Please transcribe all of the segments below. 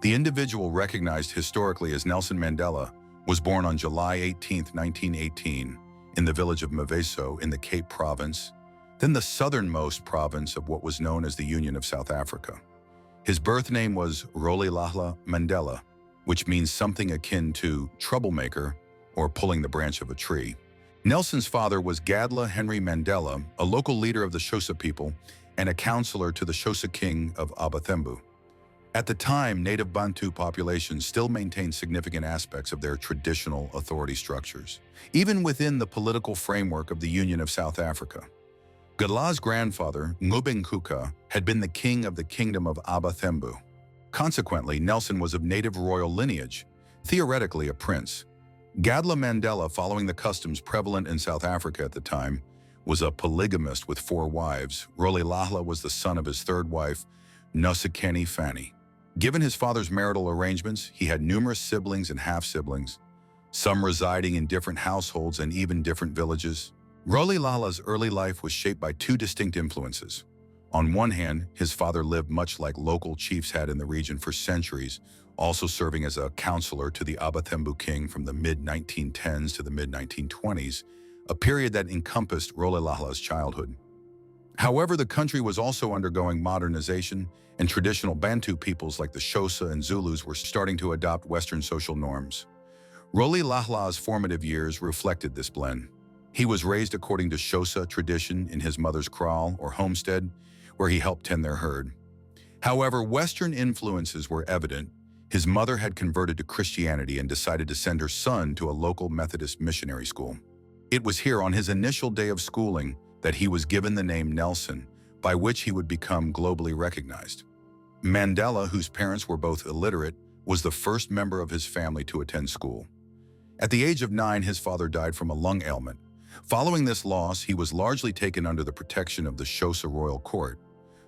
The individual recognized historically as Nelson Mandela was born on July 18, 1918, in the village of Maveso in the Cape Province, then the southernmost province of what was known as the Union of South Africa. His birth name was Rolihlahla Mandela, which means something akin to troublemaker or pulling the branch of a tree. Nelson's father was Gadla Henry Mandela, a local leader of the Xhosa people and a counselor to the Xhosa king of Abathembu. At the time, native Bantu populations still maintained significant aspects of their traditional authority structures, even within the political framework of the Union of South Africa. Gadla's grandfather, Ngubengcuka, had been the king of the kingdom of Abathembu. Consequently, Nelson was of native royal lineage, theoretically a prince. Gadla Mandela, following the customs prevalent in South Africa at the time, was a polygamist with 4 wives. Rolihlahla was the son of his 3rd wife, Nosekeni Fanny. Given his father's marital arrangements, he had numerous siblings and half-siblings, some residing in different households and even different villages. Rolihlahla's early life was shaped by 2 distinct influences. On one hand, his father lived much like local chiefs had in the region for centuries, also serving as a counselor to the Abathembu king from the mid-1910s to the mid-1920s, a period that encompassed Rolihlahla's childhood. However, the country was also undergoing modernization, and traditional Bantu peoples like the Xhosa and Zulus were starting to adopt Western social norms. Rolihlahla's formative years reflected this blend. He was raised according to Xhosa tradition in his mother's kraal or homestead, where he helped tend their herd. However, Western influences were evident. His mother had converted to Christianity and decided to send her son to a local Methodist missionary school. It was here on his initial day of schooling that he was given the name Nelson, by which he would become globally recognized. Mandela, whose parents were both illiterate, was the first member of his family to attend school. At the age of 9, his father died from a lung ailment. Following this loss, he was largely taken under the protection of the Xhosa royal court,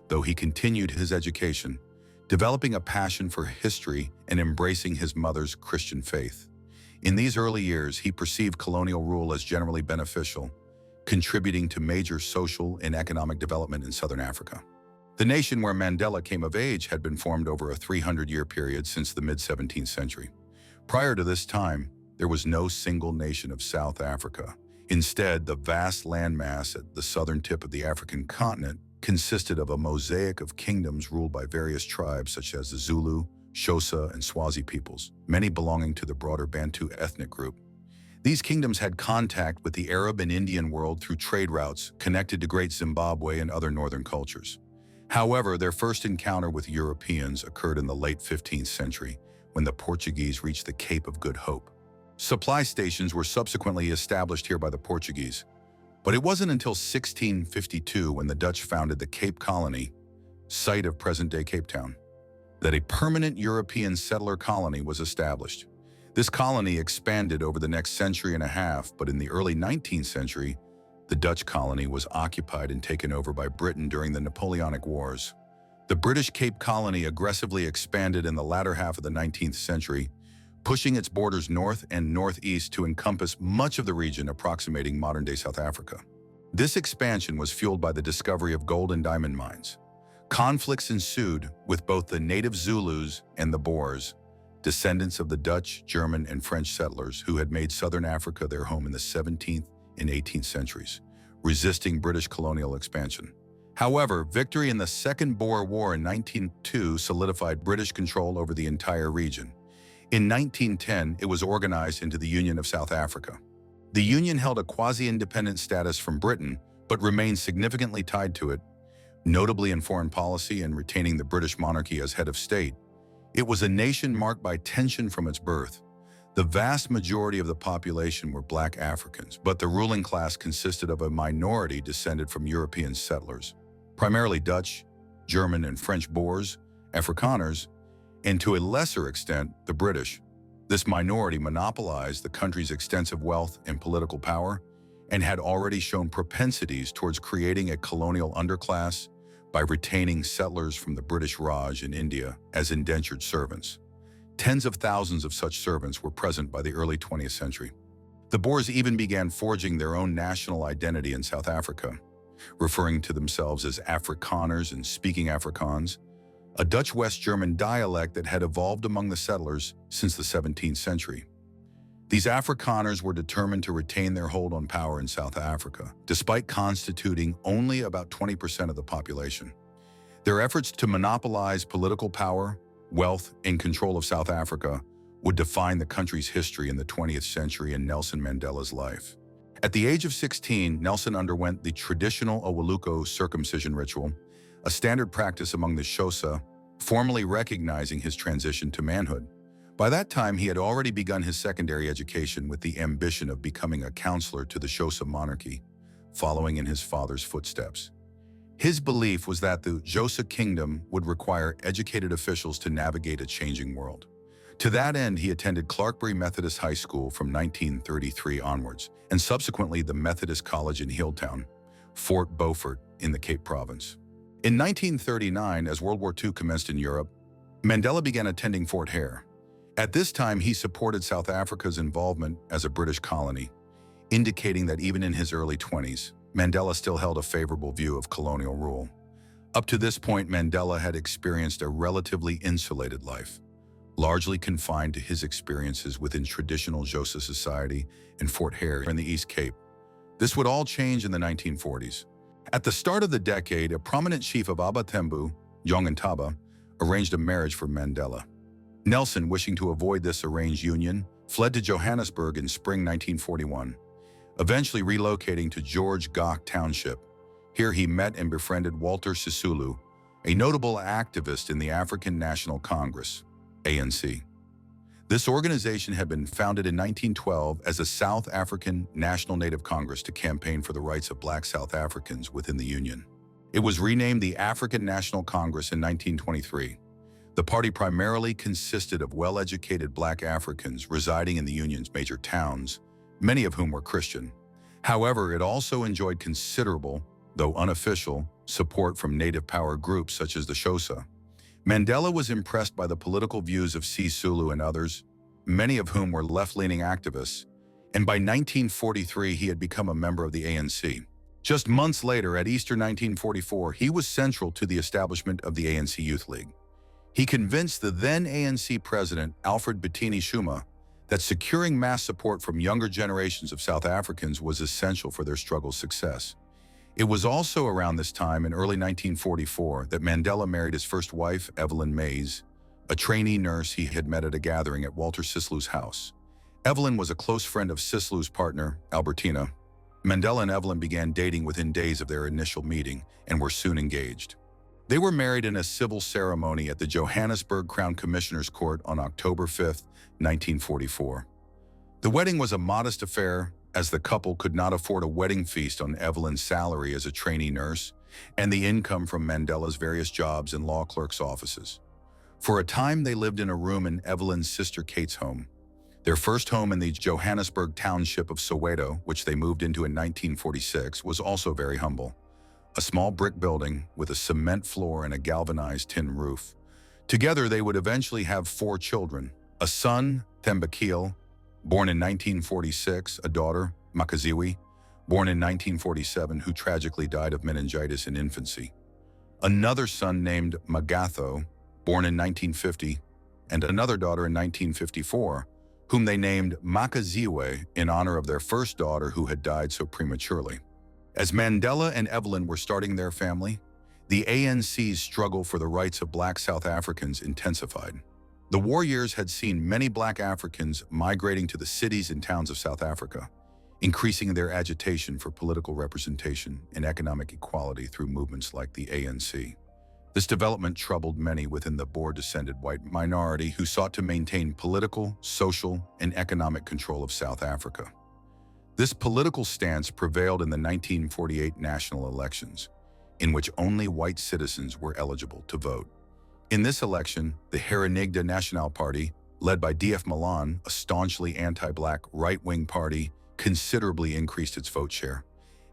though he continued his education, developing a passion for history and embracing his mother's Christian faith. In these early years, he perceived colonial rule as generally beneficial, contributing to major social and economic development in southern Africa. The nation where Mandela came of age had been formed over a 300-year period since the mid-17th century. Prior to this time, there was no single nation of South Africa. Instead, the vast landmass at the southern tip of the African continent consisted of a mosaic of kingdoms ruled by various tribes such as the Zulu, Xhosa, and Swazi peoples, many belonging to the broader Bantu ethnic group. These kingdoms had contact with the Arab and Indian world through trade routes connected to Great Zimbabwe and other northern cultures. However, their first encounter with Europeans occurred in the late 15th century when the Portuguese reached the Cape of Good Hope. Supply stations were subsequently established here by the Portuguese, but it wasn't until 1652 when the Dutch founded the Cape Colony, site of present-day Cape Town, that a permanent European settler colony was established. This colony expanded over the next century and a half, but in the early 19th century, the Dutch colony was occupied and taken over by Britain during the Napoleonic Wars. The British Cape Colony aggressively expanded in the latter half of the 19th century, pushing its borders north and northeast to encompass much of the region approximating modern-day South Africa. This expansion was fueled by the discovery of gold and diamond mines. Conflicts ensued with both the native Zulus and the Boers, descendants of the Dutch, German, and French settlers who had made southern Africa their home in the 17th and 18th centuries, resisting British colonial expansion. However, victory in the Second Boer War in 1902 solidified British control over the entire region. In 1910, it was organized into the Union of South Africa. The Union held a quasi-independent status from Britain, but remained significantly tied to it, notably in foreign policy and retaining the British monarchy as head of state. It was a nation marked by tension from its birth. The vast majority of the population were Black Africans, but the ruling class consisted of a minority descended from European settlers, primarily Dutch, German, and French Boers, Afrikaners, and to a lesser extent, the British. This minority monopolized the country's extensive wealth and political power and had already shown propensities towards creating a colonial underclass by retaining settlers from the British Raj in India as indentured servants. Tens of thousands of such servants were present by the early 20th century. The Boers even began forging their own national identity in South Africa, referring to themselves as Afrikaners and speaking Afrikaans. a Dutch West German dialect that had evolved among the settlers since the 17th century. These Afrikaners were determined to retain their hold on power in South Africa, despite constituting only about 20% of the population. Their efforts to monopolize political power, wealth, and control of South Africa would define the country's history in the 20th century and Nelson Mandela's life. At the age of 16, Nelson underwent the traditional Awoluko circumcision ritual, a standard practice among the Xhosa, formally recognizing his transition to manhood. By that time, he had already begun his secondary education with the ambition of becoming a counselor to the Xhosa monarchy, following in his father's footsteps. His belief was that the Xhosa kingdom would require educated officials to navigate a changing world. To that end, he attended Clarkbury Methodist High School from 1933 onwards, and subsequently the Methodist College in Healdtown, Fort Beaufort in the Cape Province. In 1939, as World War II commenced in Europe, Mandela began attending Fort Hare. At this time, he supported South Africa's involvement as a British colony, indicating that even in his early 20s, Mandela still held a favorable view of colonial rule. Up to this point, Mandela had experienced a relatively insulated life, largely confined to his experiences within traditional Xhosa society in Fort Hare in the East Cape. This would all change in the 1940s. At the start of the decade, a prominent chief of Abatembu, Jongantaba, arranged a marriage for Mandela. Nelson, wishing to avoid this arranged union, fled to Johannesburg in spring 1941, eventually relocating to George Gach Township. Here he met and befriended Walter Sisulu, a notable activist in the African National Congress, ANC. This organization had been founded in 1912 as a South African National Native Congress to campaign for the rights of Black South Africans within the Union. It was renamed the African National Congress in 1923. The party primarily consisted of well-educated Black Africans residing in the Union's major towns, many of whhom were Christian. However, it also enjoyed considerable, though unofficial, support from native power groups such as the Xhosa. Mandela was impressed by the political views of Sisulu and others, many of whom were left-leaning activists, and by 1943 he had become a member of the ANC. Just months later, at Easter 1944, he was central to the establishment of the ANC Youth League. He convinced the then ANC president, Alfred Bettini Schuma, that securing mass support from younger generations of South Africans was essential for their struggle's success. It was also around this time, in early 1944, that Mandela married his first wife, Evelyn Mays, a trainee nurse he had met at a gathering at Walter Sisulu's house. Evelyn was a close friend of Sisulu's partner, Albertina. Mandela and Evelyn began dating within days of their initial meeting and were soon engaged. They were married in a civil ceremony at the Johannesburg Crown Commissioner's Court on October 5, 1944. The wedding was a modest affair, as the couple could not afford a wedding feast on Evelyn's salary as a trainee nurse and the income from Mandela's various jobs in law clerks' offices. For a time, they lived in a room in Evelyn's sister Kate's home. Their first home in the Johannesburg township of Soweto, which they moved into in 1946, was also very humble. A small brick building with a cement floor and a galvanized tin roof. Together, they would eventually have 4 children: a son, Thembekile, born in 1946, a daughter, Makaziwe, born in 1947, who tragically died of meningitis in infancy, another son named Magatho, born in 1950, and another daughter in 1954, whom they named Makaziwe in honor of their first daughter who had died so prematurely. As Mandela and Evelyn were starting their family, the ANC's struggle for the rights of Black South Africans intensified. The war years had seen many Black Africans migrating to the cities and towns of South Africa, increasing their agitation for political representation and economic equality through movements like the ANC. This development troubled many within the Boer-descended white minority who sought to maintain political, social, and economic control of South Africa. This political stance prevailed in the 1948 national elections, in which only white citizens were eligible to vote. In this election, the Herenigde Nasionale Party, led by D.F. Malan, a staunchly anti-Black right-wing party, considerably increased its vote share,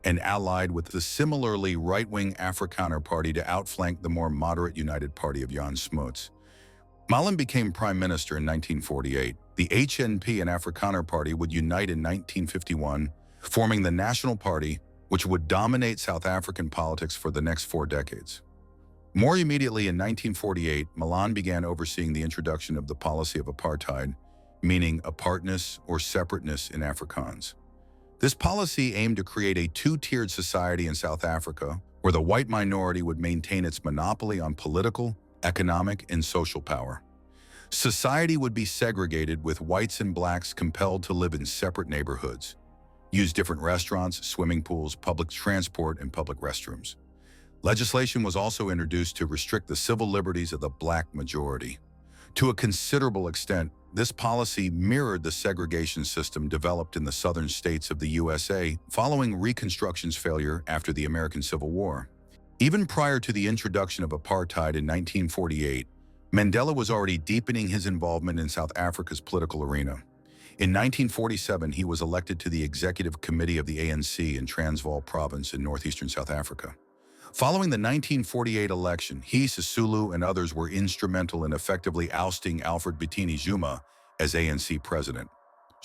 and allied with the similarly right-wing Afrikaner Party to outflank the more moderate United Party of Jan Smuts. Malan became prime minister in 1948. The HNP and Afrikaner Party would unite in 1951, forming the National Party, which would dominate South African politics for the next 4 decades. More immediately, in 1948, Milan began overseeing the introduction of the policy of apartheid, meaning apartness or separateness in Afrikaans. This policy aimed to create a two-tiered society in South Africa, where the white minority would maintain its monopoly on political, economic, and social power. Society would be segregated, with whites and blacks compelled to live in separate neighborhoods, use different restaurants, swimming pools, public transport, and public restrooms. Legislation was also introduced to restrict the civil liberties of the black majority. To a considerable extent, this policy mirrored the segregation system developed in the southern states of the USA following Reconstruction's failure after the American Civil War. Even prior to the introduction of apartheid in 1948, Mandela was already deepening his involvement in South Africa's political arena. In 1947, he was elected to the Executive Committee of the ANC in Transvaal Province in northeastern South Africa. Following the 1948 election, he, Sisulu, and others were instrumental in effectively ousting Alfred Bitini Zuma as ANC president.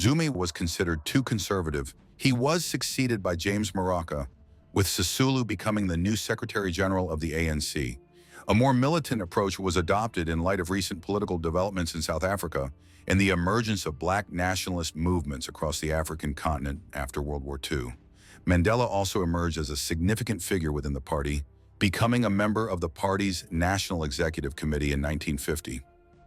Zuma was considered too conservative. He was succeeded by James Maraca, with Sisulu becoming the new Secretary General of the ANC. A more militant approach was adopted in light of recent political developments in South Africa and the emergence of black nationalist movements across the African continent after World War II. Mandela also emerged as a significant figure within the party, becoming a member of the party's National Executive Committee in 1950.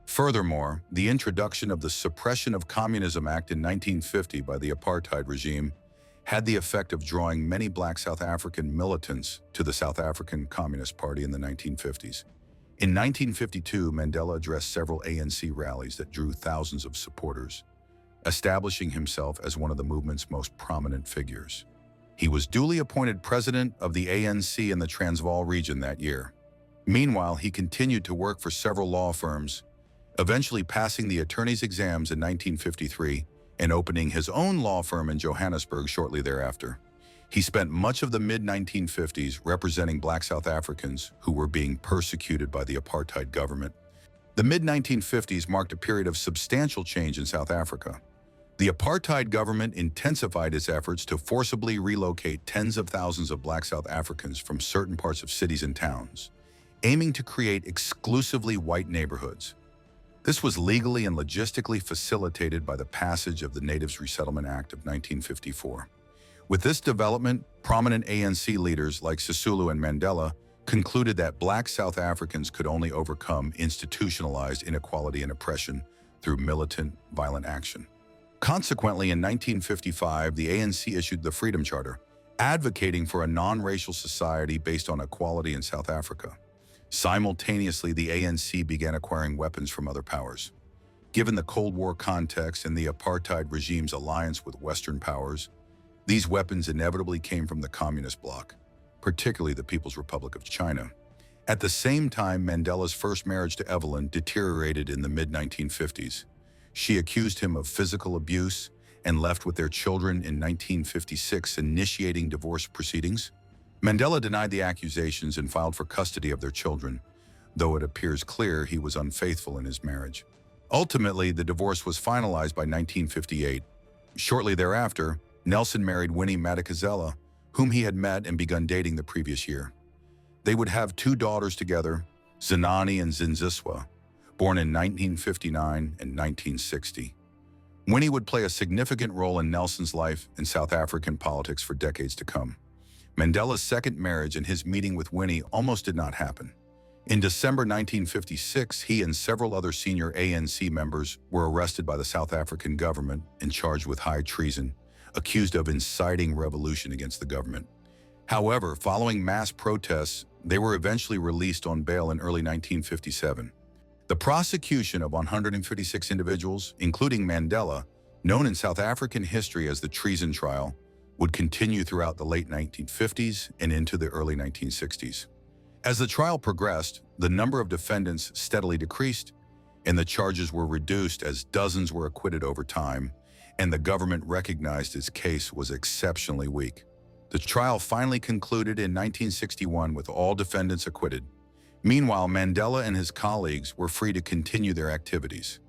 Furthermore, the introduction of the Suppression of Communism Act in 1950 by the apartheid regime had the effect of drawing many black South African militants to the South African Communist Party in the 1950s. In 1952, Mandela addressed several ANC rallies that drew thousands of supporters, establishing himself as one of the movement's most prominent figures. He was duly appointed president of the ANC in the Transvaal region that year. Meanwhile, he continued to work for several law firms, eventually passing the attorney's exams in 1953 and opening his own law firm in Johannesburg shortly thereafter. He spent much of the mid-1950s representing black South Africans who were being persecuted by the apartheid government. The mid-1950s marked a period of substantial change in South Africa. The apartheid government intensified its efforts to forcibly relocate tens of thousands of black South Africans from certain parts of cities and towns, aiming to create exclusively white neighborhoods. This was legally and logistically facilitated by the passage of the Natives Resettlement Act of 1954. With this development, prominent ANC leaders like Sisulu and Mandela concluded that black South Africans could only overcome institutionalized inequality and oppression through militant, violent action. Consequently, in 1955, the ANC issued the Freedom Charter, advocating for a non-racial society based on equality in South Africa. Simultaneously, the ANC began acquiring weapons from other powers. Given the Cold War context and the apartheid regime's alliance with Western powers, these weapons inevitably came from the Communist bloc, particularly the People's Republic of China. At the same time, Mandela's first marriage to Evelyn deteriorated in the mid-1950s. She accused him of physical abuse and left with their children in 1956, initiating divorce proceedings. Mandela denied the accusations and filed for custody of their children, though it appears clear he was unfaithful in his marriage. Ultimately, the divorce was finalized by 1958. Shortly thereafter, Nelson married Winnie Madikizela, whom he had met and begun dating the previous year. They would have two daughters together, Zinani and Zinziswa, born in 1959 and 1960. Winnie would play a significant role in Nelson's life and South African politics for decades to come. Mandela's second marriage and his meeting with Winnie almost did not happen. In December 1956, he and several other senior ANC members were arrested by the South African government and charged with high treason, accused of inciting revolution against the government. However, following mass protests, they were eventually released on bail in early 1957. The prosecution of 156 individuals, including Mandela, known in South African history as the treason trial, would continue throughout the late 1950s and into the early 1960s. As the trial progressed, the number of defendants steadily decreased, and the charges were reduced as dozens were acquitted over time, and the government recognized its case was exceptionally weak. The trial finally concluded in 1961 with all defendants acquitted. Meanwhile, Mandela and his colleagues were free to continue their activities.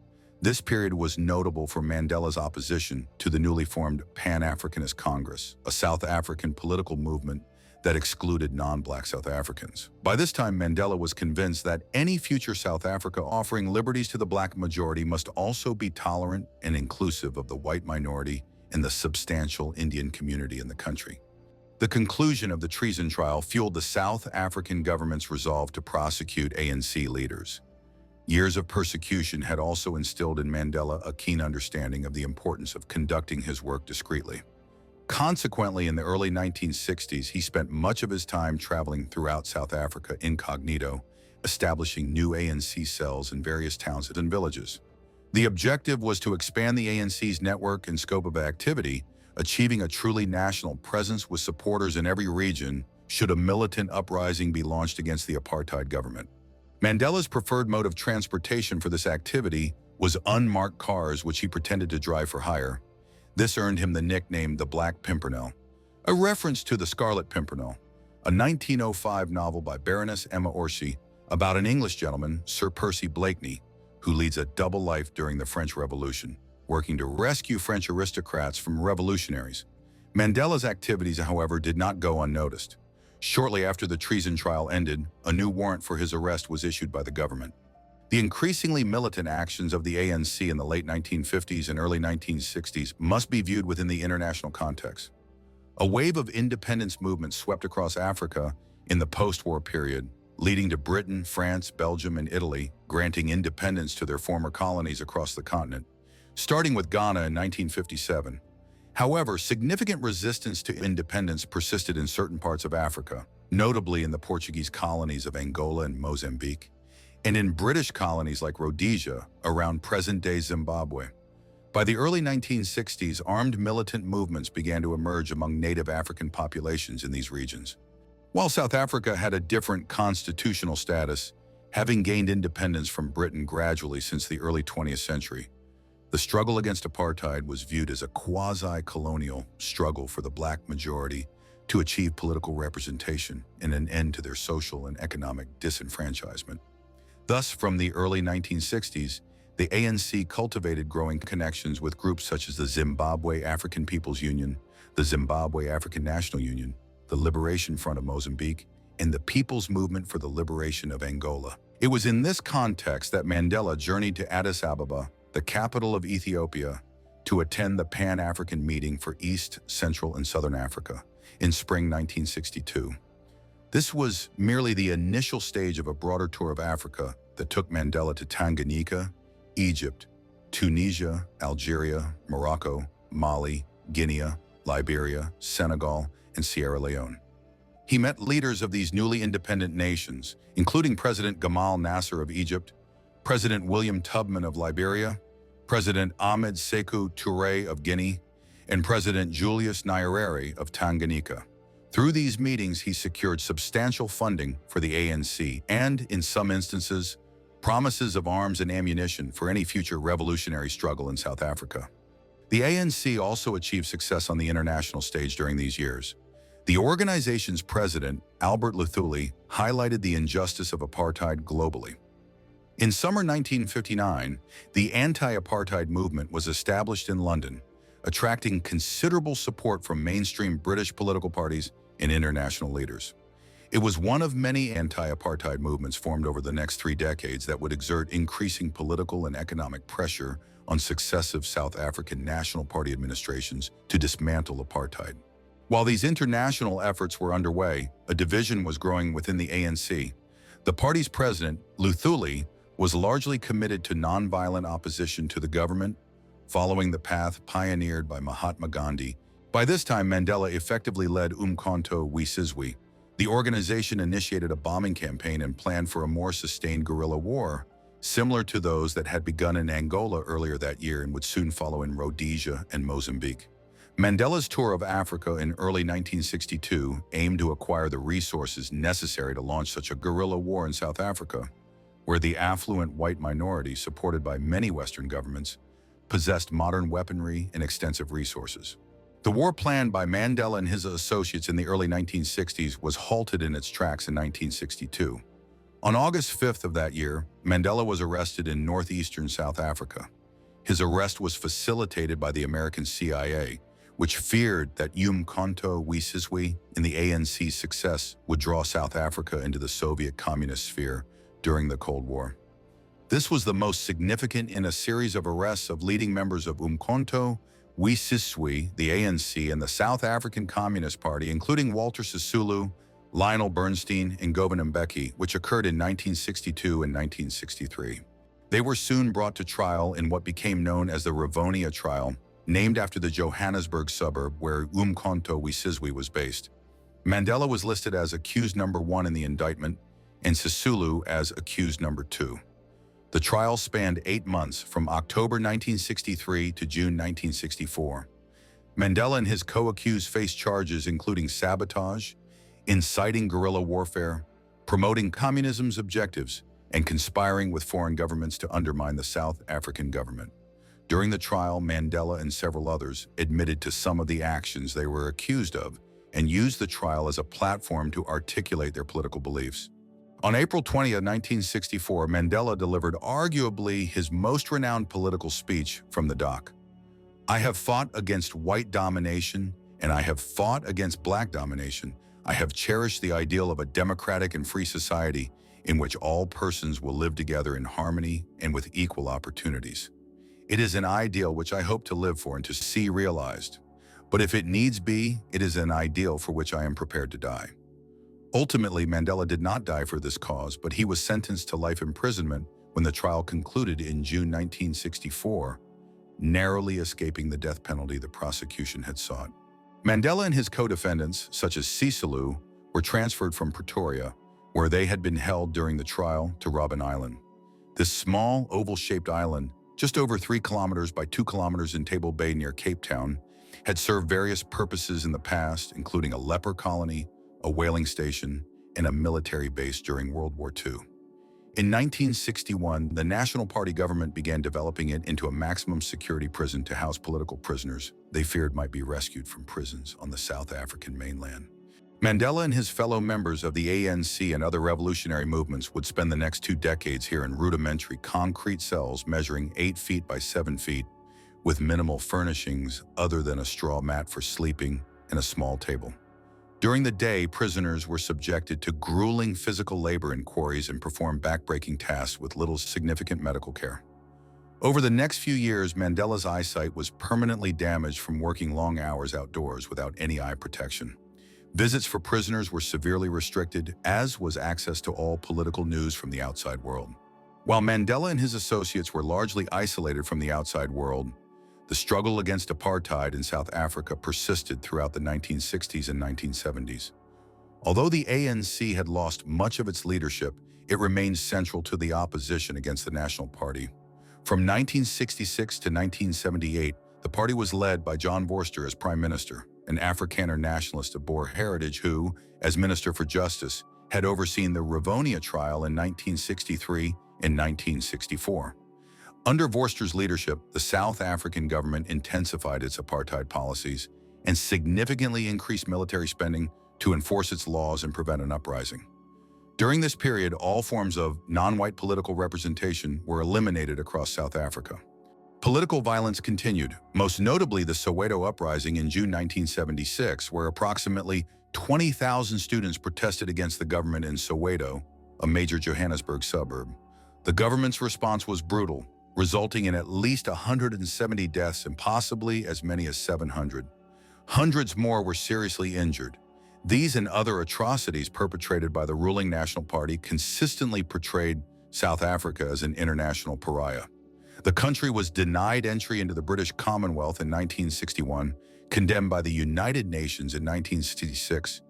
This period was notable for Mandela's opposition to the newly formed Pan-Africanist Congress, a South African political movement that excluded non-black South Africans. By this time, Mandela was convinced that any future South Africa offering liberties to the black majority must also be tolerant and inclusive of the white minority and the substantial Indian community in the country. The conclusion of the treason trial fueled the South African government's resolve to prosecute ANC leaders. Years of persecution had also instilled in Mandela a keen understanding of the importance of conducting his work discreetly. Consequently, in the early 1960s, he spent much of his time traveling throughout South Africa incognito, establishing new ANC cells in various towns and villages. The objective was to expand the ANC's network and scope of activity, achieving a truly national presence with supporters in every region should a militant uprising be launched against the apartheid government. Mandela's preferred mode of transportation for this activity was unmarked cars which he pretended to drive for hire. This earned him the nickname the Black Pimpernel, a reference to the Scarlet Pimpernel, a 1905 novel by Baroness Emma Orczy about an English gentleman, Sir Percy Blakeney, who leads a double life during the French Revolution, working to rescue French aristocrats from revolutionaries. Mandela's activities, however, did not go unnoticed. Shortly after the treason trial ended, a new warrant for his arrest was issued by the government. The increasingly militant actions of the ANC in the late 1950s and early 1960s must be viewed within the international context. A wave of independence movements swept across Africa in the post-war period, leading to Britain, France, Belgium, and Italy granting independence to their former colonies across the continent, starting with Ghana in 1957. However, significant resistance to independence persisted in certain parts of Africa, notably in the Portuguese colonies of Angola and Mozambique, and in British colonies like Rhodesia around present-day Zimbabwe. By the early 1960s, armed militant movements began to emerge among native African populations in these regions. While South Africa had a different constitutional status, having gained independence from Britain gradually since the early 20th century, the struggle against apartheid was viewed as a quasi-colonial struggle for the black majority to achieve political representation and an end to their social and economic disenfranchisement. Thus, from the early 1960s, the ANC cultivated growing connections with groups such as the Zimbabwe African People's Union, the Zimbabwe African National Union, the Liberation Front of Mozambique, and the People's Movement for the Liberation of Angola. It was in this context that Mandela journeyed to Addis Ababa, the capital of Ethiopia, to attend the Pan-African meeting for East, Central, and Southern Africa in spring 1962. This was merely the initial stage of a broader tour of Africa that took Mandela to Tanganyika, Egypt, Tunisia, Algeria, Morocco, Mali, Guinea, Liberia, Senegal, and Sierra Leone. He met leaders of these newly independent nations, including President Gamal Nasser of Egypt, President William Tubman of Liberia, President Ahmed Sekou Touré of Guinea, and President Julius Nyerere of Tanganyika. Through these meetings, he secured substantial funding for the ANC and, in some instances, promises of arms and ammunition for any future revolutionary struggle in South Africa. The ANC also achieved success on the international stage during these years. The organization's president, Albert Luthuli, highlighted the injustice of apartheid globally. In summer 1959, the anti-apartheid movement was established in London, attracting considerable support from mainstream British political parties and international leaders. It was one of many anti-apartheid movements formed over the next 3 decades that would exert increasing political and economic pressure on successive South African National Party administrations to dismantle apartheid. While these international efforts were underway, a division was growing within the ANC. The party's president, Luthuli, was largely committed to nonviolent opposition to the government, following the path pioneered by Mahatma Gandhi. By this time, Mandela effectively led Umkhonto we Sizwe. The organization initiated a bombing campaign and planned for a more sustained guerrilla war, similar to those that had begun in Angola earlier that year and would soon follow in Rhodesia and Mozambique. Mandela's tour of Africa in early 1962 aimed to acquire the resources necessary to launch such a guerrilla war in South Africa, where the affluent white minority, supported by many Western governments, possessed modern weaponry and extensive resources. The war planned by Mandela and his associates in the early 1960s was halted in its tracks in 1962. On August 5th of that year, Mandela was arrested in northeastern South Africa. His arrest was facilitated by the American CIA, which feared that Umkhonto we Sizwe in the ANC's success would draw South Africa into the Soviet communist sphere during the Cold War. This was the most significant in a series of arrests of leading members of Umkhonto we Sizwe, the ANC, and the South African Communist Party, including Walter Sisulu, Lionel Bernstein, and Govan Mbeki, which occurred in 1962 and 1963. They were soon brought to trial in what became known as the Rivonia trial, named after the Johannesburg suburb where Umkhonto we Sizwe was based. Mandela was listed as accused number 1 in the indictment, and Sisulu as accused number 2. The trial spanned 8 months, from October 1963 to June 1964. Mandela and his co-accused faced charges including sabotage, inciting guerrilla warfare, promoting communism's objectives, and conspiring with foreign governments to undermine the South African government. During the trial, Mandela and several others admitted to some of the actions they were accused of and used the trial as a platform to articulate their political beliefs. On April 20, 1964, Mandela delivered arguably his most renowned political speech from the dock. "I have fought against white domination, and I have fought against black domination. I have cherished the ideal of a democratic and free society in which all persons will live together in harmony and with equal opportunities. It is an ideal which I hope to live for and to see realized. But if it needs be, it is an ideal for which I am prepared to die." Ultimately, Mandela did not die for this cause, but he was sentenced to life imprisonment when the trial concluded in June 1964, narrowly escaping the death penalty the prosecution had sought. Mandela and his co-defendants, such as Sisulu, were transferred from Pretoria, where they had been held during the trial, to Robben Island. This small, oval-shaped island, just over 3 kilometers by 2 kilometers in Table Bay near Cape Town, had served various purposes in the past, including a leper colony, a whaling station, and a military base during World War II. In 1961, the National Party government began developing it into a maximum security prison to house political prisoners they feared might be rescued from prisons on the South African mainland. Mandela and his fellow members of the ANC and other revolutionary movements would spend the next 2 decades here in rudimentary concrete cells measuring 8 feet by 7 feet, with minimal furnishings other than a straw mat for sleeping and a small table. During the day, prisoners were subjected to grueling physical labor in quarries and performed back-breaking tasks with little significant medical care. Over the next few years, Mandela's eyesight was permanently damaged from working long hours outdoors without any eye protection. Visits for prisoners were severely restricted, as was access to all political news from the outside world. While Mandela and his associates were largely isolated from the outside world, the struggle against apartheid in South Africa persisted throughout the 1960s and 1970s. Although the ANC had lost much of its leadership, it remained central to the opposition against the National Party. From 1966 to 1978, the party was led by John Vorster as Prime Minister, an Afrikaner nationalist of Boer heritage who, as Minister for Justice, had overseen the Rivonia trial in 1963 and 1964. Under Vorster's leadership, the South African government intensified its apartheid policies and significantly increased military spending to enforce its laws and prevent an uprising. During this period, all forms of non-white political representation were eliminated across South Africa. Political violence continued, most notably the Soweto uprising in June 1976, where approximately 20,000 students protested against the government in Soweto, a major Johannesburg suburb. The government's response was brutal, resulting in at least 170 deaths and possibly as many as 700. Hundreds more were seriously injured. These and other atrocities perpetrated by the ruling National Party consistently portrayed South Africa as an international pariah. The country was denied entry into the British Commonwealth in 1961, condemned by the United Nations in 1966,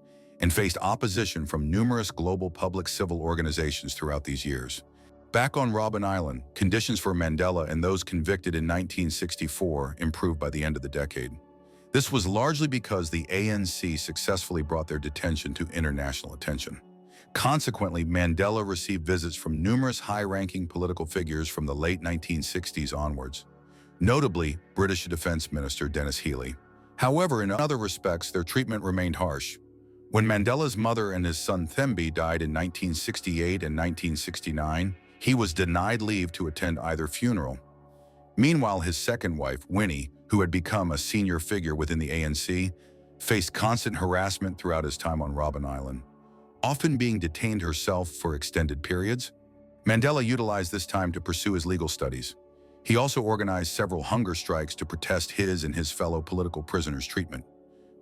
and faced opposition from numerous global public civil organizations throughout these years. Back on Robben Island, conditions for Mandela and those convicted in 1964 improved by the end of the decade. This was largely because the ANC successfully brought their detention to international attention. Consequently, Mandela received visits from numerous high-ranking political figures from the late 1960s onwards, notably British Defense Minister Dennis Healey. However, in other respects, their treatment remained harsh. When Mandela's mother and his son Thembi died in 1968 and 1969, he was denied leave to attend either funeral. Meanwhile, his second wife, Winnie, who had become a senior figure within the ANC, faced constant harassment throughout his time on Robben Island, often being detained herself for extended periods. Mandela utilized this time to pursue his legal studies. He also organized several hunger strikes to protest his and his fellow political prisoners' treatment.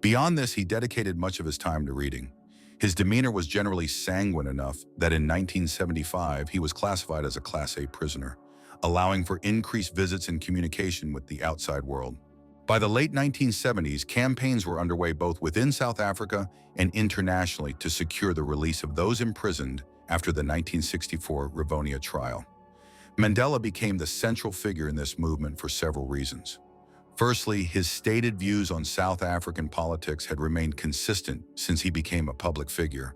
Beyond this, he dedicated much of his time to reading. His demeanor was generally sanguine enough that in 1975 he was classified as a Class A prisoner, allowing for increased visits and communication with the outside world. By the late 1970s, campaigns were underway both within South Africa and internationally to secure the release of those imprisoned after the 1964 Rivonia trial. Mandela became the central figure in this movement for several reasons. Firstly, his stated views on South African politics had remained consistent since he became a public figure,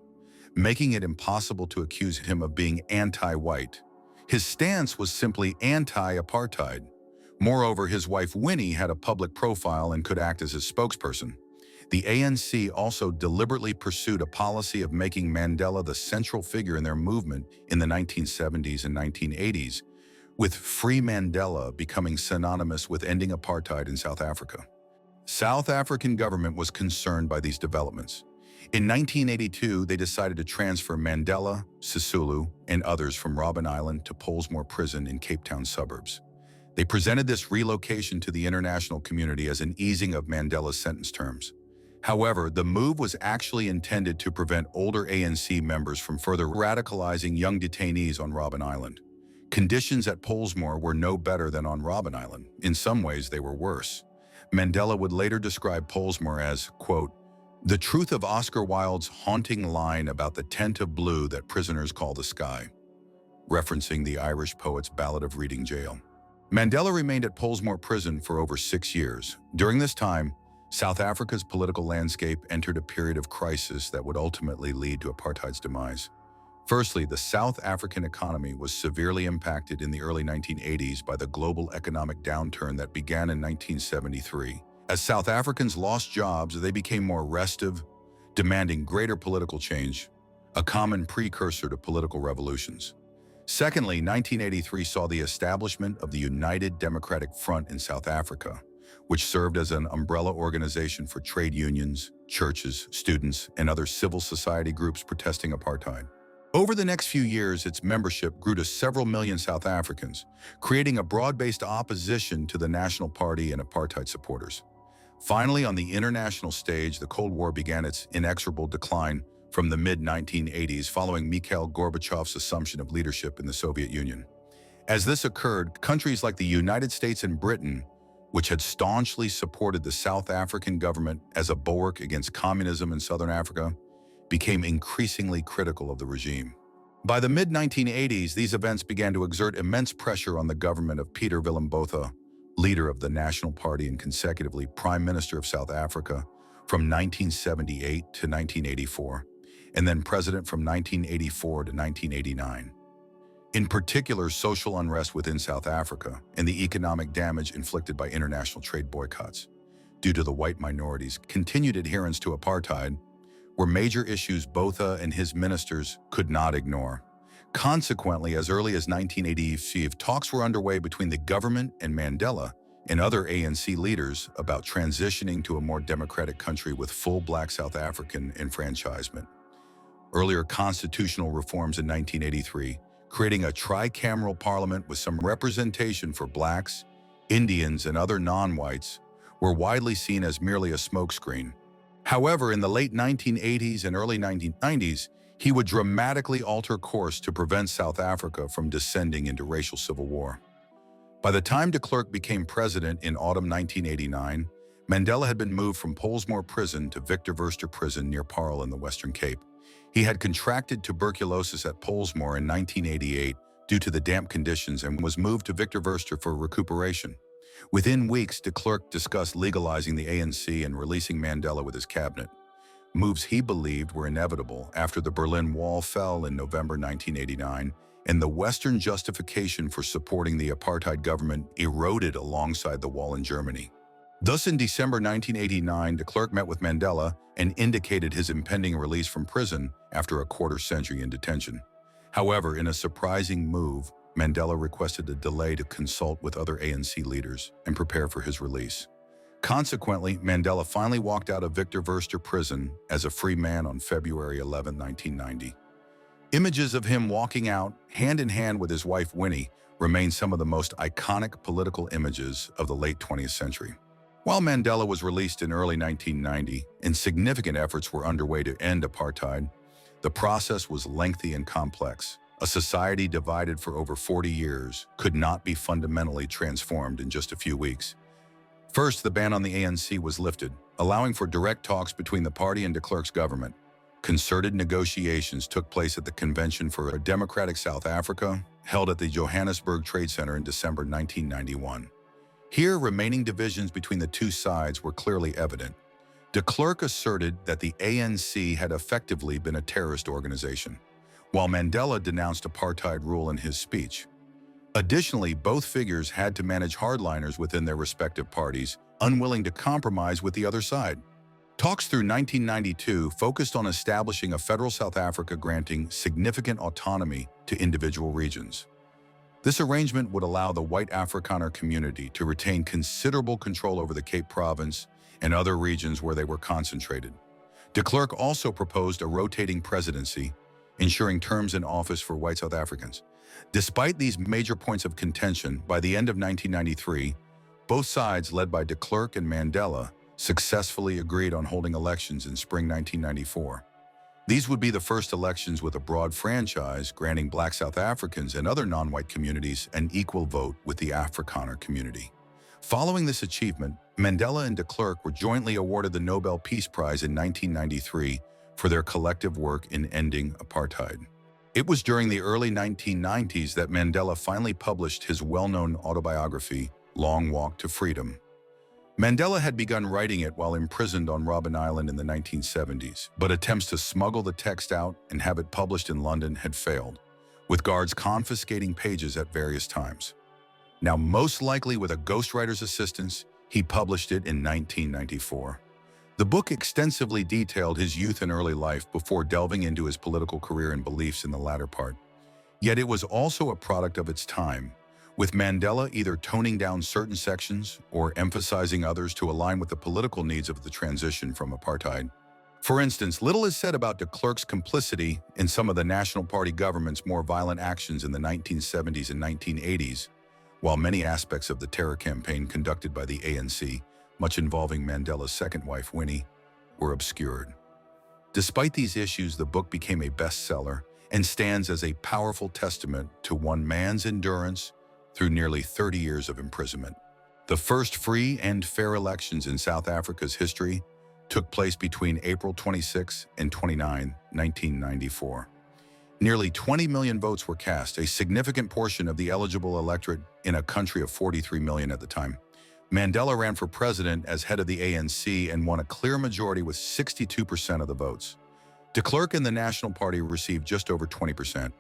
making it impossible to accuse him of being anti-white. His stance was simply anti-apartheid. Moreover, his wife Winnie had a public profile and could act as his spokesperson. The ANC also deliberately pursued a policy of making Mandela the central figure in their movement in the 1970s and 1980s, with Free Mandela becoming synonymous with ending apartheid in South Africa. South African government was concerned by these developments. In 1982, they decided to transfer Mandela, Sisulu, and others from Robben Island to Pollsmoor Prison in Cape Town suburbs. They presented this relocation to the international community as an easing of Mandela's sentence terms. However, the move was actually intended to prevent older ANC members from further radicalizing young detainees on Robben Island. Conditions at Pollsmoor were no better than on Robben Island. In some ways, they were worse. Mandela would later describe Pollsmoor as, quote, "the truth of Oscar Wilde's haunting line about the tent of blue that prisoners call the sky," referencing the Irish poet's Ballad of Reading Gaol. Mandela remained at Pollsmoor Prison for over 6 years. During this time, South Africa's political landscape entered a period of crisis that would ultimately lead to apartheid's demise. Firstly, the South African economy was severely impacted in the early 1980s by the global economic downturn that began in 1973. As South Africans lost jobs, they became more restive, demanding greater political change, a common precursor to political revolutions. Secondly, 1983 saw the establishment of the United Democratic Front in South Africa, which served as an umbrella organization for trade unions, churches, students, and other civil society groups protesting apartheid. Over the next few years, its membership grew to several million South Africans, creating a broad-based opposition to the National Party and apartheid supporters. Finally, on the international stage, the Cold War began its inexorable decline from the mid-1980s following Mikhail Gorbachev's assumption of leadership in the Soviet Union. As this occurred, countries like the United States and Britain, which had staunchly supported the South African government as a bulwark against communism in Southern Africa, became increasingly critical of the regime. By the mid-1980s, these events began to exert immense pressure on the government of Peter Willem Botha, leader of the National Party and consecutively Prime Minister of South Africa from 1978 to 1984, and then President from 1984 to 1989. In particular, social unrest within South Africa and the economic damage inflicted by international trade boycotts due to the white minorities' continued adherence to apartheid were major issues Botha and his ministers could not ignore. Consequently, as early as 1985, talks were underway between the government and Mandela and other ANC leaders about transitioning to a more democratic country with full Black South African enfranchisement. Earlier constitutional reforms in 1983, creating a tricameral parliament with some representation for Blacks, Indians, and other non-whites, were widely seen as merely a smokescreen. However, in the late 1980s and early 1990s, he would dramatically alter course to prevent South Africa from descending into racial civil war. By the time de Klerk became president in autumn 1989, Mandela had been moved from Pollsmoor Prison to Victor Verster Prison near Paarl in the Western Cape. He had contracted tuberculosis at Pollsmoor in 1988 due to the damp conditions and was moved to Victor Verster for recuperation. Within weeks, de Klerk discussed legalizing the ANC and releasing Mandela with his cabinet, moves he believed were inevitable after the Berlin Wall fell in November 1989 and the Western justification for supporting the apartheid government eroded alongside the wall in Germany. Thus, in December 1989, de Klerk met with Mandela and indicated his impending release from prison after a quarter-century in detention. However, in a surprising move, Mandela requested a delay to consult with other ANC leaders and prepare for his release. Consequently, Mandela finally walked out of Victor Verster prison as a free man on February 11, 1990. Images of him walking out, hand in hand with his wife Winnie, remain some of the most iconic political images of the late 20th century. While Mandela was released in early 1990 and significant efforts were underway to end apartheid, the process was lengthy and complex. A society divided for over 40 years could not be fundamentally transformed in just a few weeks. First, the ban on the ANC was lifted, allowing for direct talks between the party and de Klerk's government. Concerted negotiations took place at the Convention for a Democratic South Africa, held at the Johannesburg Trade Center in December 1991. Here, remaining divisions between the two sides were clearly evident. De Klerk asserted that the ANC had effectively been a terrorist organization, while Mandela denounced apartheid rule in his speech. Additionally, both figures had to manage hardliners within their respective parties, unwilling to compromise with the other side. Talks through 1992 focused on establishing a federal South Africa granting significant autonomy to individual regions. This arrangement would allow the white Afrikaner community to retain considerable control over the Cape Province and other regions where they were concentrated. De Klerk also proposed a rotating presidency, ensuring terms in office for white South Africans. Despite these major points of contention, by the end of 1993, both sides, led by de Klerk and Mandela, successfully agreed on holding elections in spring 1994. These would be the first elections with a broad franchise, granting Black South Africans and other non-white communities an equal vote with the Afrikaner community. Following this achievement, Mandela and de Klerk were jointly awarded the Nobel Peace Prize in 1993 for their collective work in ending apartheid. It was during the early 1990s that Mandela finally published his well-known autobiography, Long Walk to Freedom. Mandela had begun writing it while imprisoned on Robben Island in the 1970s, but attempts to smuggle the text out and have it published in London had failed, with guards confiscating pages at various times. Now, most likely with a ghostwriter's assistance, he published it in 1994. The book extensively detailed his youth and early life before delving into his political career and beliefs in the latter part. Yet it was also a product of its time, with Mandela either toning down certain sections or emphasizing others to align with the political needs of the transition from apartheid. For instance, little is said about de Klerk's complicity in some of the National Party government's more violent actions in the 1970s and 1980s, while many aspects of the terror campaign conducted by the ANC, much involving Mandela's second wife Winnie, were obscured. Despite these issues, the book became a bestseller and stands as a powerful testament to one man's endurance through nearly 30 years of imprisonment. The first free and fair elections in South Africa's history took place between April 26 and 29, 1994. Nearly 20 million votes were cast, a significant portion of the eligible electorate in a country of 43 million at the time. Mandela ran for president as head of the ANC and won a clear majority with 62% of the votes. De Klerk and the National Party received just over 20%.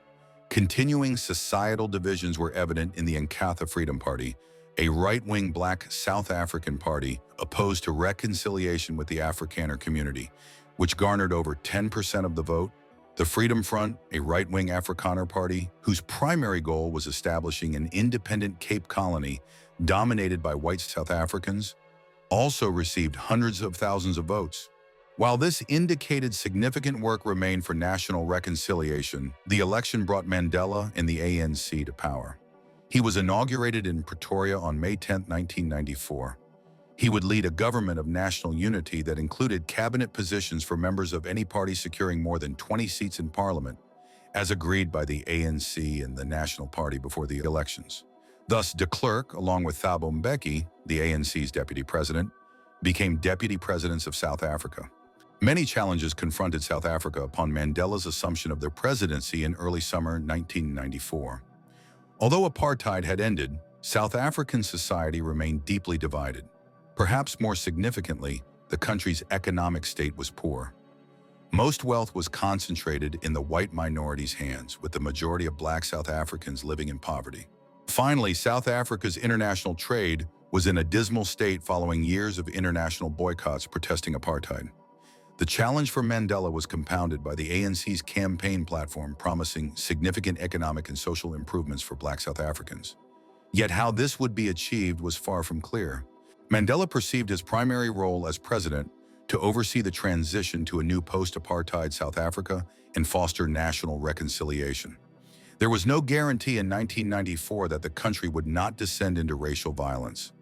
Continuing societal divisions were evident in the Inkatha Freedom Party, a right-wing Black South African party opposed to reconciliation with the Afrikaner community, which garnered over 10% of the vote. The Freedom Front, a right-wing Afrikaner party whose primary goal was establishing an independent Cape colony dominated by white South Africans, also received hundreds of thousands of votes. While this indicated significant work remained for national reconciliation, the election brought Mandela and the ANC to power. He was inaugurated in Pretoria on May 10, 1994. He would lead a government of national unity that included cabinet positions for members of any party securing more than 20 seats in parliament, as agreed by the ANC and the National Party before the elections. Thus, de Klerk, along with Thabo Mbeki, the ANC's deputy president, became deputy presidents of South Africa. Many challenges confronted South Africa upon Mandela's assumption of the presidency in early summer 1994. Although apartheid had ended, South African society remained deeply divided. Perhaps more significantly, the country's economic state was poor. Most wealth was concentrated in the white minority's hands, with the majority of Black South Africans living in poverty. Finally, South Africa's international trade was in a dismal state following years of international boycotts protesting apartheid. The challenge for Mandela was compounded by the ANC's campaign platform promising significant economic and social improvements for Black South Africans. Yet how this would be achieved was far from clear. Mandela perceived his primary role as president to oversee the transition to a new post-apartheid South Africa and foster national reconciliation. There was no guarantee in 1994 that the country would not descend into racial violence.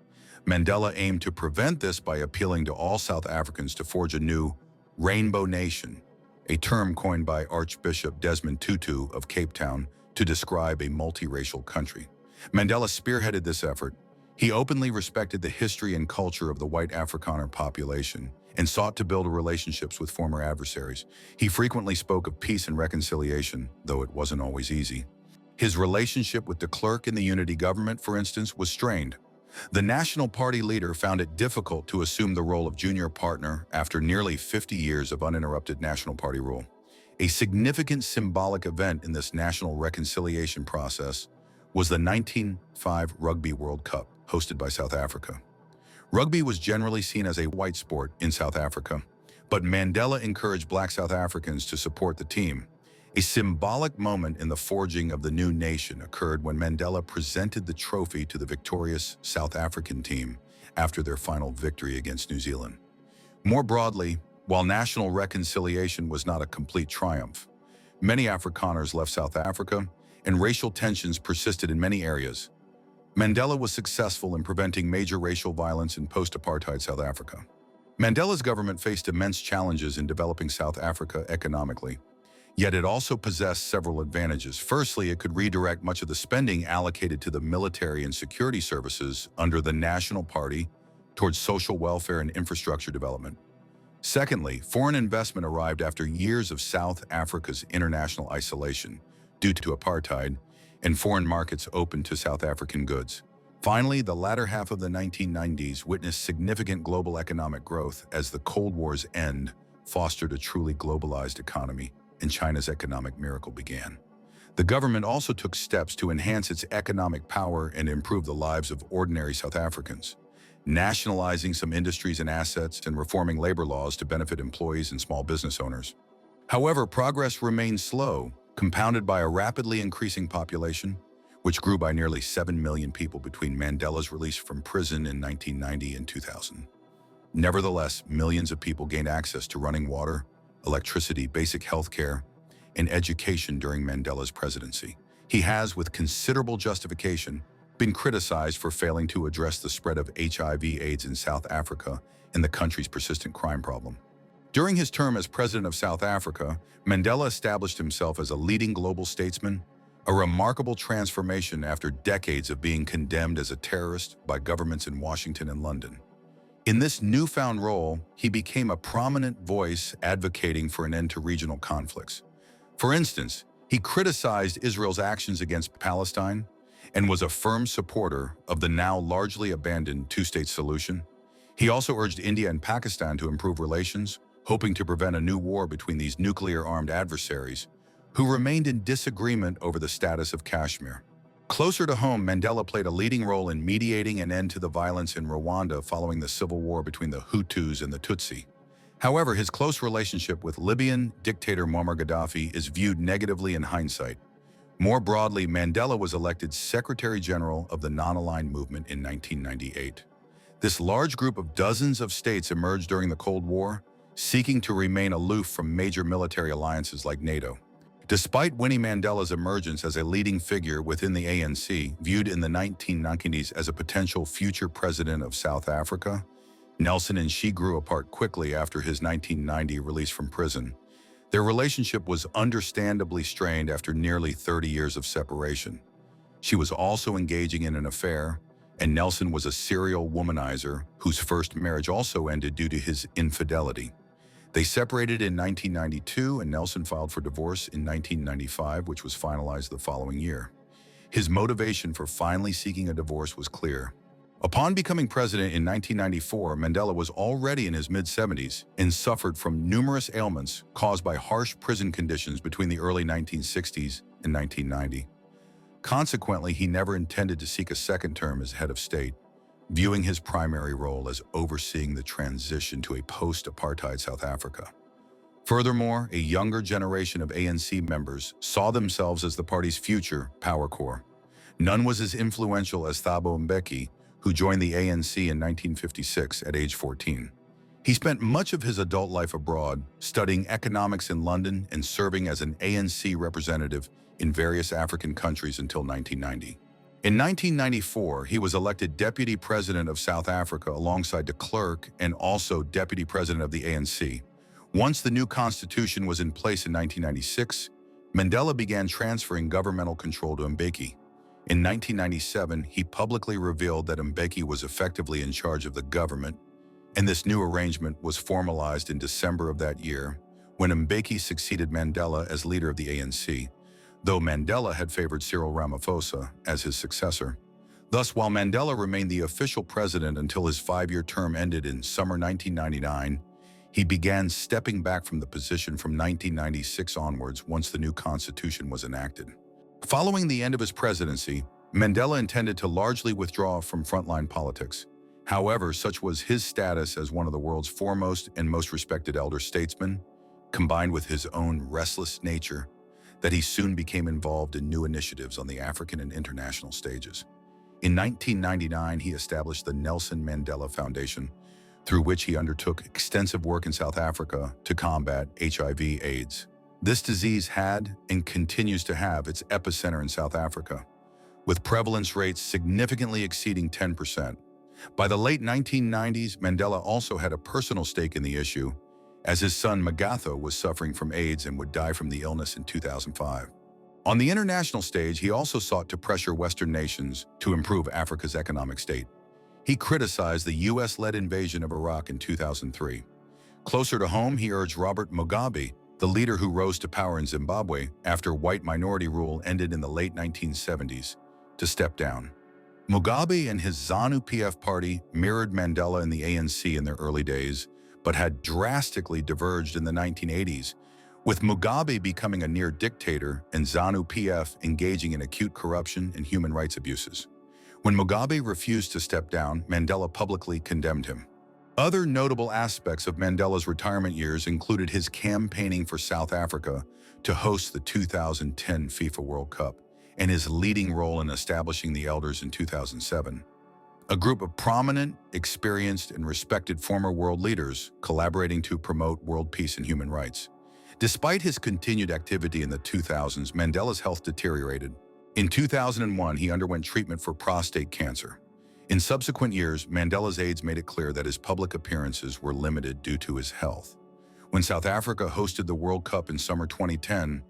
Mandela aimed to prevent this by appealing to all South Africans to forge a new rainbow nation, a term coined by Archbishop Desmond Tutu of Cape Town to describe a multiracial country. Mandela spearheaded this effort. He openly respected the history and culture of the white Afrikaner population and sought to build relationships with former adversaries. He frequently spoke of peace and reconciliation, though it wasn't always easy. His relationship with de Klerk in the unity government, for instance, was strained. The National Party leader found it difficult to assume the role of junior partner after nearly 50 years of uninterrupted National Party rule. A significant symbolic event in this national reconciliation process was the 1905 Rugby World Cup, hosted by South Africa. Rugby was generally seen as a white sport in South Africa, but Mandela encouraged Black South Africans to support the team. A symbolic moment in the forging of the new nation occurred when Mandela presented the trophy to the victorious South African team after their final victory against New Zealand. More broadly, while national reconciliation was not a complete triumph, many Afrikaners left South Africa and racial tensions persisted in many areas. Mandela was successful in preventing major racial violence in post-apartheid South Africa. Mandela's government faced immense challenges in developing South Africa economically, yet it also possessed several advantages. Firstly, it could redirect much of the spending allocated to the military and security services under the National Party towards social welfare and infrastructure development. Secondly, foreign investment arrived after years of South Africa's international isolation due to apartheid, and foreign markets opened to South African goods. Finally, the latter half of the 1990s witnessed significant global economic growth as the Cold War's end fostered a truly globalized economy, and China's economic miracle began. The government also took steps to enhance its economic power and improve the lives of ordinary South Africans, nationalizing some industries and assets and reforming labor laws to benefit employees and small business owners. However, progress remained slow, compounded by a rapidly increasing population, which grew by nearly 7 million people between Mandela's release from prison in 1990 and 2000. Nevertheless, millions of people gained access to running water, electricity, basic health care, and education during Mandela's presidency. He has, with considerable justification, been criticized for failing to address the spread of HIV/AIDS in South Africa and the country's persistent crime problem. During his term as president of South Africa, Mandela established himself as a leading global statesman, a remarkable transformation after decades of being condemned as a terrorist by governments in Washington and London. In this newfound role, he became a prominent voice advocating for an end to regional conflicts. For instance, he criticized Israel's actions against Palestine and was a firm supporter of the now largely abandoned two-state solution. He also urged India and Pakistan to improve relations, hoping to prevent a new war between these nuclear-armed adversaries, who remained in disagreement over the status of Kashmir. Closer to home, Mandela played a leading role in mediating an end to the violence in Rwanda following the civil war between the Hutus and the Tutsi. However, his close relationship with Libyan dictator Muammar Gaddafi is viewed negatively in hindsight. More broadly, Mandela was elected Secretary General of the Non-Aligned Movement in 1998. This large group of dozens of states emerged during the Cold War, seeking to remain aloof from major military alliances like NATO. Despite Winnie Mandela's emergence as a leading figure within the ANC, viewed in the 1990s as a potential future president of South Africa, Nelson and she grew apart quickly after his 1990 release from prison. Their relationship was understandably strained after nearly 30 years of separation. She was also engaging in an affair, and Nelson was a serial womanizer whose first marriage also ended due to his infidelity. They separated in 1992, and Nelson filed for divorce in 1995, which was finalized the following year. His motivation for finally seeking a divorce was clear. Upon becoming president in 1994, Mandela was already in his mid-70s and suffered from numerous ailments caused by harsh prison conditions between the early 1960s and 1990. Consequently, he never intended to seek a second term as head of state, viewing his primary role as overseeing the transition to a post-apartheid South Africa. Furthermore, a younger generation of ANC members saw themselves as the party's future power core. None was as influential as Thabo Mbeki, who joined the ANC in 1956 at age 14. He spent much of his adult life abroad, studying economics in London and serving as an ANC representative in various African countries until 1990. In 1994, he was elected Deputy President of South Africa alongside de Klerk and also Deputy President of the ANC. Once the new constitution was in place in 1996, Mandela began transferring governmental control to Mbeki. In 1997, he publicly revealed that Mbeki was effectively in charge of the government, and this new arrangement was formalized in December of that year, when Mbeki succeeded Mandela as leader of the ANC, though Mandela had favored Cyril Ramaphosa as his successor. Thus, while Mandela remained the official president until his 5-year term ended in summer 1999, he began stepping back from the position from 1996 onwards once the new constitution was enacted. Following the end of his presidency, Mandela intended to largely withdraw from frontline politics. However, such was his status as one of the world's foremost and most respected elder statesmen, combined with his own restless nature, that he soon became involved in new initiatives on the African and international stages. In 1999, he established the Nelson Mandela Foundation, through which he undertook extensive work in South Africa to combat HIV/AIDS. This disease had and continues to have its epicenter in South Africa, with prevalence rates significantly exceeding 10%. By the late 1990s, Mandela also had a personal stake in the issue, as his son Magatho was suffering from AIDS and would die from the illness in 2005. On the international stage, he also sought to pressure Western nations to improve Africa's economic state. He criticized the US-led invasion of Iraq in 2003. Closer to home, he urged Robert Mugabe, the leader who rose to power in Zimbabwe after white minority rule ended in the late 1970s, to step down. Mugabe and his ZANU-PF party mirrored Mandela and the ANC in their early days, but had drastically diverged in the 1980s, with Mugabe becoming a near dictator and ZANU-PF engaging in acute corruption and human rights abuses. When Mugabe refused to step down, Mandela publicly condemned him. Other notable aspects of Mandela's retirement years included his campaigning for South Africa to host the 2010 FIFA World Cup and his leading role in establishing the Elders in 2007. A group of prominent, experienced, and respected former world leaders collaborating to promote world peace and human rights. Despite his continued activity in the 2000s, Mandela's health deteriorated. In 2001, he underwent treatment for prostate cancer. In subsequent years, Mandela's aides made it clear that his public appearances were limited due to his health. When South Africa hosted the World Cup in summer 2010,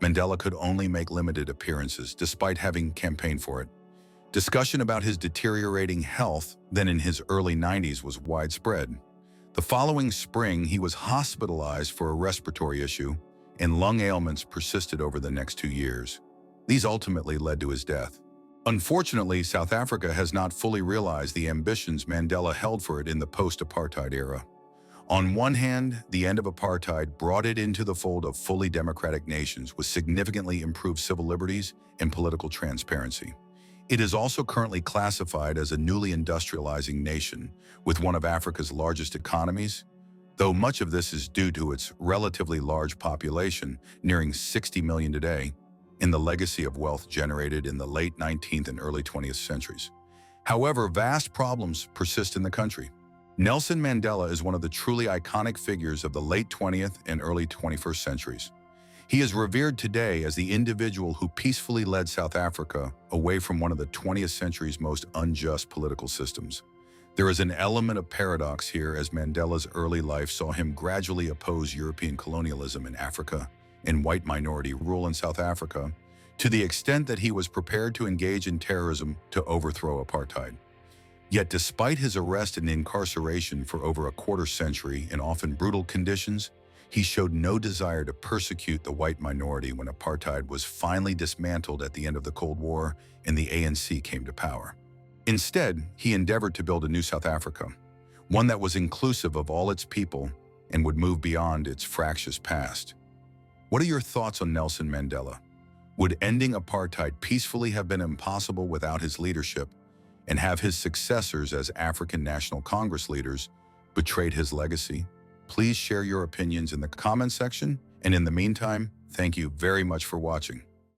Mandela could only make limited appearances despite having campaigned for it. Discussion about his deteriorating health, then in his early 90s, was widespread. The following spring, he was hospitalized for a respiratory issue, and lung ailments persisted over the next 2 years. These ultimately led to his death. Unfortunately, South Africa has not fully realized the ambitions Mandela held for it in the post-apartheid era. On one hand, the end of apartheid brought it into the fold of fully democratic nations with significantly improved civil liberties and political transparency. It is also currently classified as a newly industrializing nation with one of Africa's largest economies, though much of this is due to its relatively large population, nearing 60 million today, in the legacy of wealth generated in the late 19th and early 20th centuries. However, vast problems persist in the country. Nelson Mandela is one of the truly iconic figures of the late 20th and early 21st centuries. He is revered today as the individual who peacefully led South Africa away from one of the 20th century's most unjust political systems. There is an element of paradox here, as Mandela's early life saw him gradually oppose European colonialism in Africa and white minority rule in South Africa, to the extent that he was prepared to engage in terrorism to overthrow apartheid. Yet despite his arrest and incarceration for over a quarter century in often brutal conditions, he showed no desire to persecute the white minority when apartheid was finally dismantled at the end of the Cold War and the ANC came to power. Instead, he endeavored to build a new South Africa, one that was inclusive of all its people and would move beyond its fractious past. What are your thoughts on Nelson Mandela? Would ending apartheid peacefully have been impossible without his leadership, and have his successors as African National Congress leaders betrayed his legacy? Please share your opinions in the comment section, and in the meantime, thank you very much for watching.